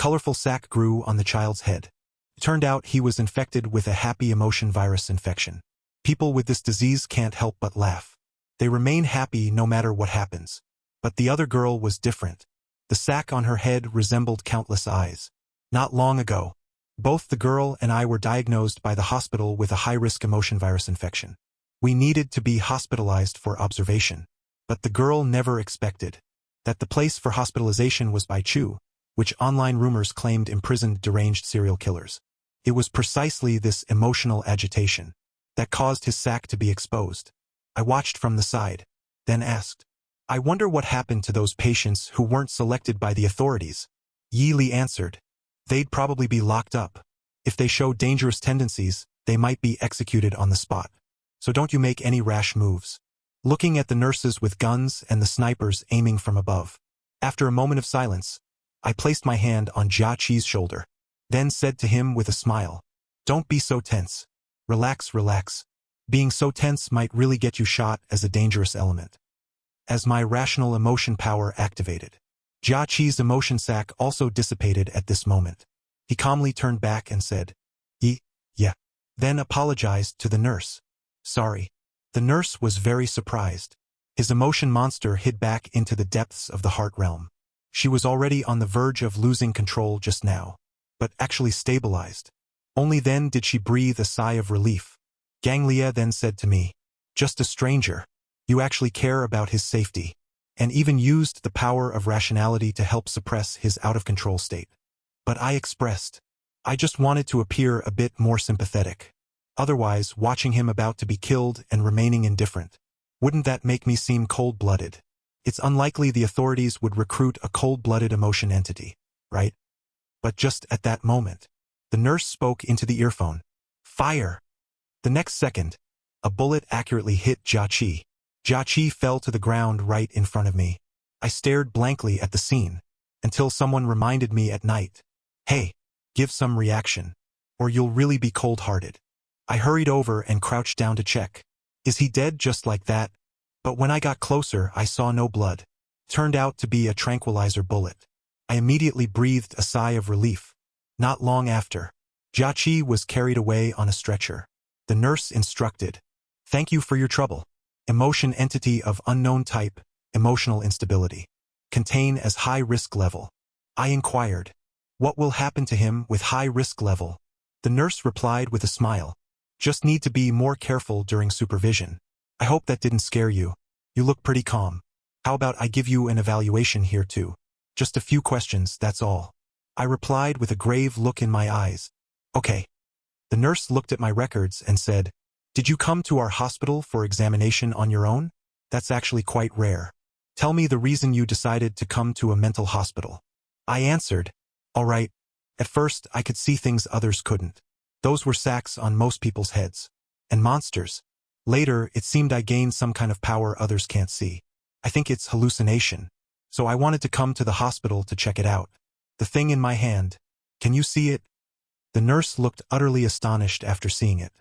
colorful sac grew on the child's head. It turned out he was infected with a happy emotion virus infection. People with this disease can't help but laugh. They remain happy no matter what happens. But the other girl was different. The sac on her head resembled countless eyes. Not long ago, both the girl and I were diagnosed by the hospital with a high-risk emotion virus infection. We needed to be hospitalized for observation. But the girl never expected that the place for hospitalization was by Chu, which online rumors claimed imprisoned deranged serial killers. It was precisely this emotional agitation that caused his sac to be exposed. I watched from the side, then asked, "I wonder what happened to those patients who weren't selected by the authorities?" Yi Li answered, "They'd probably be locked up. If they show dangerous tendencies, they might be executed on the spot. So don't you make any rash moves." Looking at the nurses with guns and the snipers aiming from above. After a moment of silence, I placed my hand on Jia Qi's shoulder, then said to him with a smile, "Don't be so tense. Relax, relax. Being so tense might really get you shot as a dangerous element." As my rational emotion power activated, Jia Qi's emotion sac also dissipated at this moment. He calmly turned back and said, Yeah. Then apologized to the nurse. "Sorry." The nurse was very surprised. His emotion monster hid back into the depths of the heart realm. She was already on the verge of losing control just now, but actually stabilized. Only then did she breathe a sigh of relief. Gang Lia then said to me, "Just a stranger. You actually care about his safety," and even used the power of rationality to help suppress his out-of-control state. But I expressed, I just wanted to appear a bit more sympathetic. Otherwise, watching him about to be killed and remaining indifferent, wouldn't that make me seem cold-blooded? It's unlikely the authorities would recruit a cold-blooded emotion entity, right? But just at that moment, the nurse spoke into the earphone. "Fire!" The next second, a bullet accurately hit Jia Qi. Jia Qi fell to the ground right in front of me. I stared blankly at the scene, until someone reminded me at night, "Hey, give some reaction, or you'll really be cold-hearted." I hurried over and crouched down to check. Is he dead just like that? But when I got closer, I saw no blood. Turned out to be a tranquilizer bullet. I immediately breathed a sigh of relief. Not long after, Jia Qi was carried away on a stretcher. The nurse instructed, "Thank you for your trouble. Emotion entity of unknown type, emotional instability. Contain as high risk level." I inquired, "What will happen to him with high risk level?" The nurse replied with a smile, "Just need to be more careful during supervision." I hope that didn't scare you. You look pretty calm. How about I give you an evaluation here too? Just a few questions, that's all. I replied with a grave look in my eyes. Okay. The nurse looked at my records and said, "Did you come to our hospital for examination on your own? That's actually quite rare. Tell me the reason you decided to come to a mental hospital." I answered, "All right. At first, I could see things others couldn't. Those were sacs on most people's heads. And monsters. Later, it seemed I gained some kind of power others can't see. I think it's hallucination. So I wanted to come to the hospital to check it out. The thing in my hand. Can you see it?" The nurse looked utterly astonished after seeing it.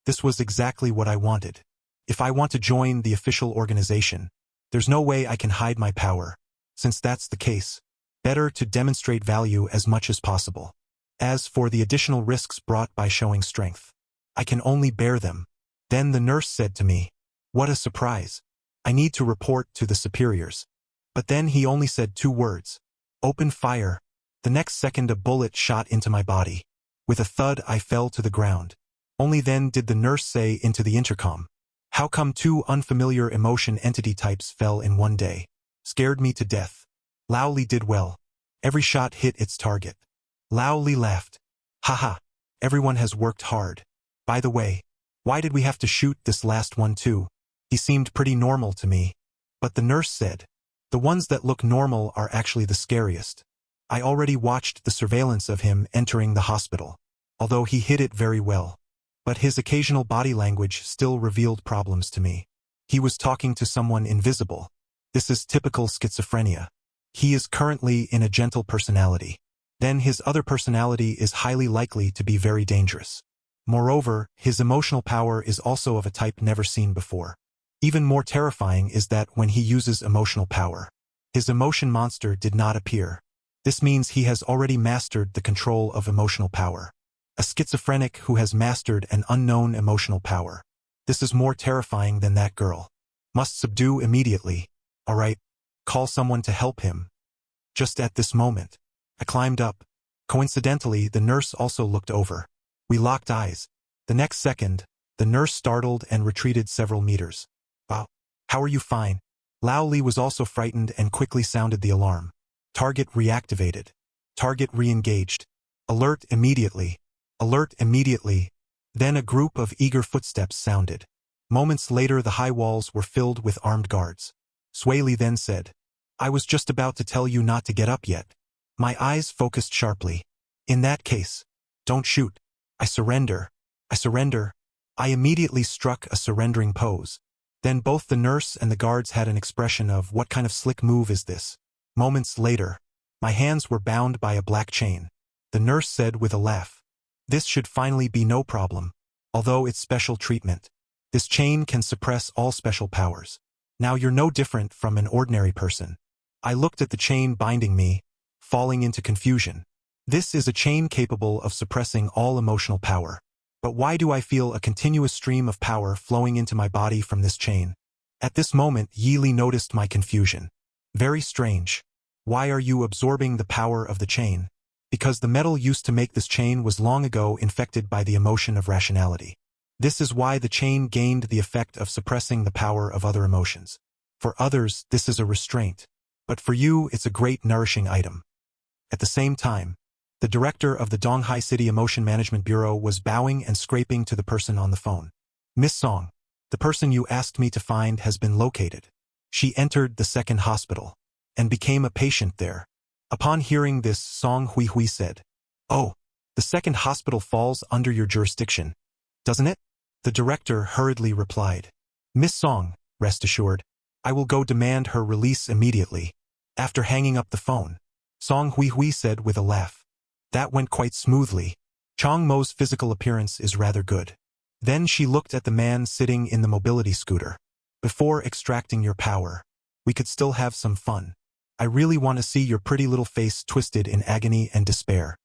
This was exactly what I wanted. If I want to join the official organization, there's no way I can hide my power. Since that's the case, better to demonstrate value as much as possible. As for the additional risks brought by showing strength, I can only bear them. Then the nurse said to me, "What a surprise. I need to report to the superiors." But then he only said 2 words. "Open fire." The next second a bullet shot into my body. With a thud I fell to the ground. Only then did the nurse say into the intercom, "How come 2 unfamiliar emotion entity types fell in one day? Scared me to death." Lao Li did well. Every shot hit its target. Lao Li laughed. "Haha, everyone has worked hard. By the way, why did we have to shoot this last one too? He seemed pretty normal to me." But the nurse said, "The ones that look normal are actually the scariest. I already watched the surveillance of him entering the hospital, although he hid it very well. But his occasional body language still revealed problems to me. He was talking to someone invisible. This is typical schizophrenia. He is currently in a gentle personality. Then his other personality is highly likely to be very dangerous. Moreover, his emotional power is also of a type never seen before. Even more terrifying is that when he uses emotional power, his emotion monster did not appear. This means he has already mastered the control of emotional power. A schizophrenic who has mastered an unknown emotional power. This is more terrifying than that girl. Must subdue immediately. All right. Call someone to help him. Just at this moment, I climbed up. Coincidentally, the nurse also looked over. We locked eyes. The next second, the nurse startled and retreated several meters. Wow. How are you? Fine. Lao Li was also frightened and quickly sounded the alarm. Target reactivated. Target re-engaged. Alert immediately. Alert immediately. Then a group of eager footsteps sounded. Moments later, the high walls were filled with armed guards. Sui Li then said, I was just about to tell you not to get up yet. My eyes focused sharply. In that case, don't shoot. I surrender. I surrender. I immediately struck a surrendering pose. Then both the nurse and the guards had an expression of, what kind of slick move is this? Moments later, my hands were bound by a black chain. The nurse said with a laugh, this should finally be no problem. Although it's special treatment. This chain can suppress all special powers. Now you're no different from an ordinary person. I looked at the chain binding me, falling into confusion. This is a chain capable of suppressing all emotional power. But why do I feel a continuous stream of power flowing into my body from this chain? At this moment, Yi Li noticed my confusion. Very strange. Why are you absorbing the power of the chain? Because the metal used to make this chain was long ago infected by the emotion of rationality. This is why the chain gained the effect of suppressing the power of other emotions. For others, this is a restraint. But for you, it's a great nourishing item. At the same time, the director of the Donghai City Emotion Management Bureau was bowing and scraping to the person on the phone. Miss Song, the person you asked me to find has been located. She entered the second hospital and became a patient there. Upon hearing this, Song Hui said, oh, the second hospital falls under your jurisdiction, doesn't it? The director hurriedly replied, Miss Song, rest assured, I will go demand her release immediately. After hanging up the phone, Song Hui said with a laugh, that went quite smoothly. Chong Mo's physical appearance is rather good. Then she looked at the man sitting in the mobility scooter. Before extracting your power, we could still have some fun. I really want to see your pretty little face twisted in agony and despair.